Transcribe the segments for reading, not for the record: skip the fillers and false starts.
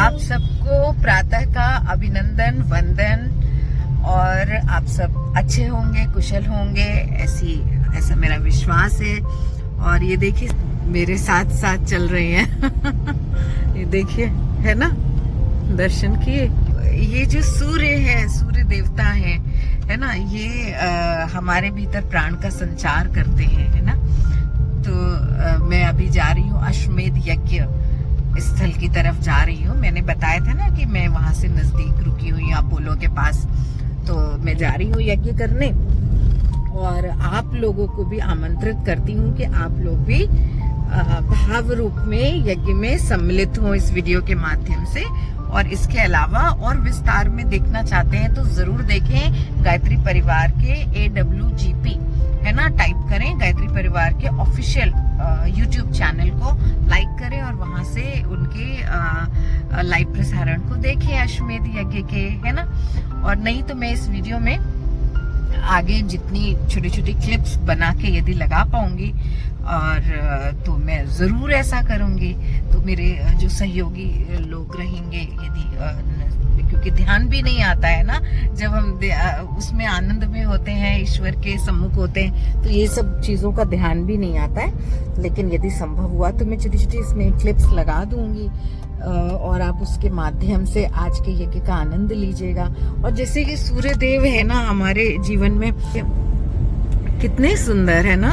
आप सबको प्रातः का अभिनंदन वंदन, और आप सब अच्छे होंगे, कुशल होंगे, ऐसा मेरा विश्वास है। और ये देखिए मेरे साथ साथ चल रहे हैं ये देखिए, है ना, दर्शन किए। ये जो सूर्य है, सूर्य देवता है ना, ये हमारे भीतर प्राण का संचार करते हैं, है ना। तो मैं अभी जा रही हूँ अश्वमेध यज्ञ स्थल की तरफ जा रही हूँ। मैंने बताया था ना कि मैं वहां से नजदीक रुकी हुई हूँ अपोलो के पास, तो मैं जा रही हूँ यज्ञ करने। और आप लोगों को भी आमंत्रित करती हूँ कि आप लोग भी भाव रूप में यज्ञ में सम्मिलित हो इस वीडियो के माध्यम से। और इसके अलावा और विस्तार में देखना चाहते हैं तो जरूर देखें गायत्री परिवार के AWGP, है ना, टाइप करें गायत्री परिवार के ऑफिशियल YouTube चैनल को लाइक करें और वहां से उनके लाइव प्रसारण को देखें अश्वमेध यज्ञ के, है ना। और नहीं तो मैं इस वीडियो में आगे जितनी छोटी छोटी क्लिप्स बना के यदि लगा पाऊंगी और तो मैं जरूर ऐसा करूंगी। तो मेरे जो सहयोगी लोग रहेंगे, यदि क्योंकि ध्यान भी नहीं आता है ना जब हम उसमें आनंद में होते हैं, ईश्वर के सम्मुख होते हैं, तो ये सब चीजों का ध्यान भी नहीं आता है। लेकिन यदि संभव हुआ तो मैं छोटी छोटी इसमें क्लिप्स लगा दूंगी और आप उसके माध्यम से आज के यज्ञ का आनंद लीजिएगा। और जैसे कि सूर्य देव है ना हमारे जीवन में, कितने सुंदर है ना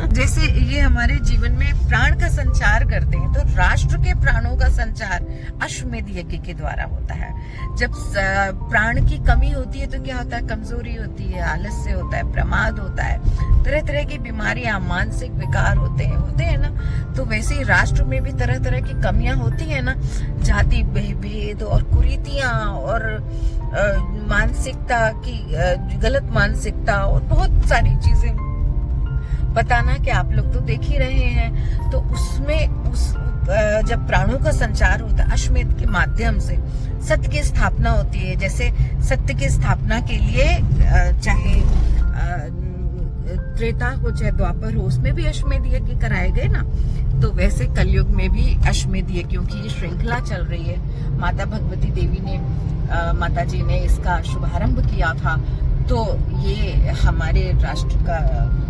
जैसे ये हमारे जीवन में प्राण का संचार करते हैं, तो राष्ट्र के प्राणों का संचार अश्वमेध यज्ञ के द्वारा होता है। जब प्राण की कमी होती है तो क्या होता है, कमजोरी होती है, आलस्य होता है, प्रमाद होता है, तरह तरह की बीमारियां, मानसिक विकार होते हैं ना। तो वैसे ही राष्ट्र में भी तरह तरह की कमियां होती है ना, जाति भेद और कुरीतियां और मानसिकता की गलत मानसिकता और बहुत सारी चीजें बताना कि आप लोग तो देख ही रहे हैं। तो उसमें जब प्राणों का संचार होता है अश्वमेध के माध्यम से, सत्य की स्थापना होती है। जैसे सत्य की स्थापना के लिए चाहे त्रेता हो चाहे द्वापर हो, उसमें भी अश्वमेध यज्ञ कराए गए ना। तो वैसे कलयुग में भी अश्वमेध यज्ञों की ये श्रृंखला चल रही है। माता भगवती देवी ने माता जी ने इसका शुभारंभ किया था। तो ये हमारे राष्ट्र का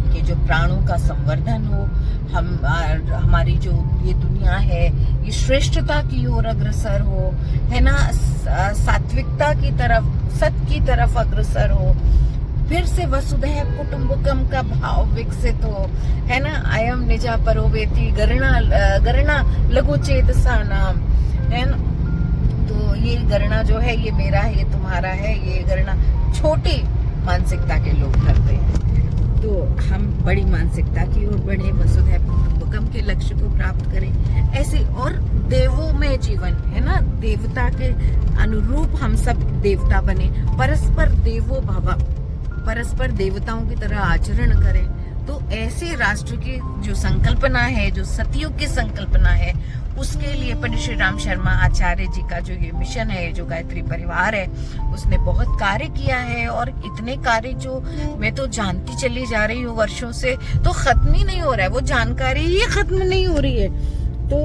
के जो प्राणों का संवर्धन हो, हमारी जो ये दुनिया है ये श्रेष्ठता की ओर अग्रसर हो, है ना, सात्विकता की तरफ, सत्य की तरफ अग्रसर हो, फिर से वसुधैव कुटुंबकम का भाव विकसित हो, है ना। अयम निजा परोवेति गणना लघु चेतसा नाम, है ना। तो ये गणना जो है ये मेरा है, ये तुम्हारा है, ये गणना छोटी मानसिकता के लोग करते हैं। तो हम बड़ी मानसिकता की ओर बढ़े, वसुधैव कुटुंबकम के लक्ष्य को प्राप्त करें ऐसे। और देवों में जीवन, है ना, देवता के अनुरूप हम सब देवता बने, परस्पर देवो भव, परस्पर देवताओं की तरह आचरण करें। तो ऐसे राष्ट्र की जो संकल्पना है, जो सतयुग की संकल्पना है, उसके लिए पंडित श्री राम शर्मा आचार्य जी का जो ये मिशन है, जो गायत्री परिवार है, उसने बहुत कार्य किया है। और इतने कार्य जो मैं तो जानती चली जा रही हूँ वर्षों से, तो खत्म ही नहीं हो रहा है, वो जानकारी ही खत्म नहीं हो रही है। तो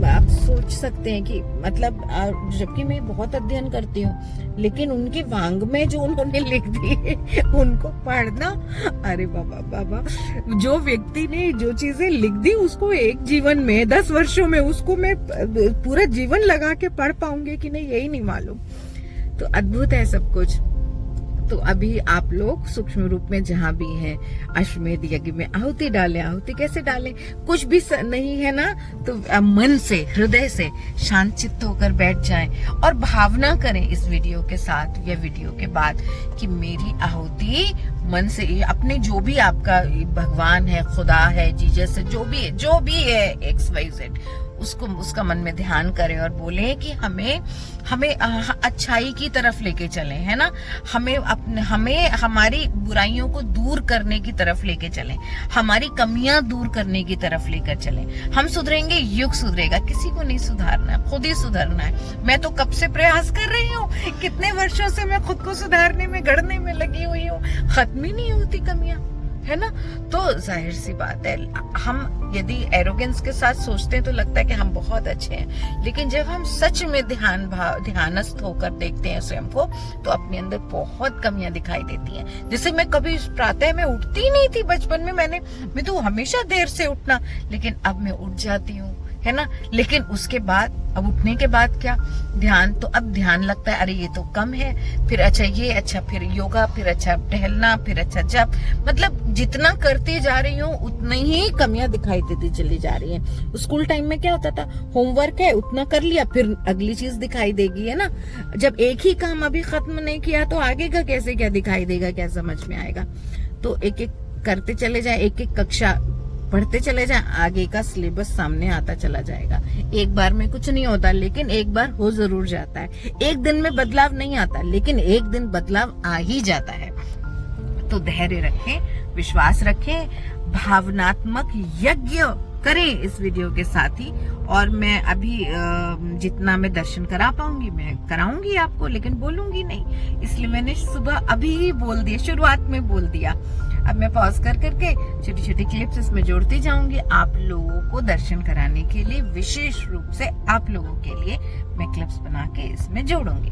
आप सोच सकते हैं कि मतलब जबकि मैं बहुत अध्ययन करती हूँ, लेकिन उनके वांग में जो उन्होंने लिख दिए उनको पढ़ना, अरे बाबा, जो व्यक्ति ने जो चीजें लिख दी उसको एक जीवन में 10 वर्षों में उसको मैं पूरा जीवन लगा के पढ़ पाऊंगी कि नहीं, यही नहीं मालूम। तो अद्भुत है सब कुछ। तो अभी आप लोग सूक्ष्म रूप में जहां भी हैं, अश्वमेध यज्ञ में आहुति डालें। आहुति कैसे डालें, कुछ भी नहीं है ना, तो मन से, हृदय से शांत चित्त होकर बैठ जाएं और भावना करें इस वीडियो के साथ या वीडियो के बाद कि मेरी आहुति मन से, अपने जो भी आपका भगवान है, खुदा है, जीसस है, जो भी है XYZ, उसका मन में ध्यान करें और बोलें कि हमें अच्छाई की तरफ लेके चलें, है ना। हमें हमारी बुराइयों को दूर करने की तरफ लेके चलें, हमारी कमियां दूर करने की तरफ लेकर चलें। हम सुधरेंगे, युग सुधरेगा। किसी को नहीं सुधारना है, खुद ही सुधरना है। मैं तो कब से प्रयास कर रही हूँ, कितने वर्षों से मैं खुद को सुधारने में, गढ़ने में लगी हुई हूँ, खत्म ही नहीं होती कमियां, है ना। तो जाहिर सी बात है, हम यदि एरोगेंस के साथ सोचते हैं तो लगता है कि हम बहुत अच्छे हैं, लेकिन जब हम सच में ध्यानस्थ होकर देखते हैं स्वयं को, तो अपने अंदर बहुत कमियां दिखाई देती हैं। जैसे मैं कभी प्रातः में उठती ही नहीं थी बचपन में, मैं तो हमेशा देर से उठना, लेकिन अब मैं उठ जाती हूँ, है ना। लेकिन उसके बाद, अब उठने के बाद क्या, ध्यान, तो अब ध्यान लगता है अरे ये तो कम है, फिर अच्छा ये, अच्छा फिर योगा, फिर अच्छा टहलना, फिर अच्छा जप, मतलब जितना करते जा रही हूँ उतनी ही कमियां दिखाई देती चली जा रही हैं। स्कूल टाइम में क्या होता था, होमवर्क है उतना कर लिया, फिर अगली चीज दिखाई देगी, है ना। जब एक ही काम अभी खत्म नहीं किया तो आगे का कैसे क्या दिखाई देगा, क्या समझ में आएगा। तो एक एक करते चले जाए, एक एक कक्षा पढ़ते चले जाए, आगे का सिलेबस सामने आता चला जाएगा। एक बार में कुछ नहीं होता, लेकिन एक बार हो जरूर जाता है। एक दिन में बदलाव नहीं आता, लेकिन एक दिन बदलाव आ ही जाता है। तो धैर्य रखें, विश्वास रखें, भावनात्मक यज्ञ करें इस वीडियो के साथ ही। और मैं अभी जितना मैं दर्शन करा पाऊंगी मैं कराऊंगी आपको, लेकिन बोलूंगी नहीं, इसलिए मैंने सुबह अभी ही बोल दिया, शुरुआत में बोल दिया। अब मैं पॉज कर करके छोटी छोटी क्लिप्स इसमें जोड़ती जाऊंगी आप लोगों को दर्शन कराने के लिए। विशेष रूप से आप लोगों के लिए मैं क्लिप्स बना के इसमें जोड़ूंगी।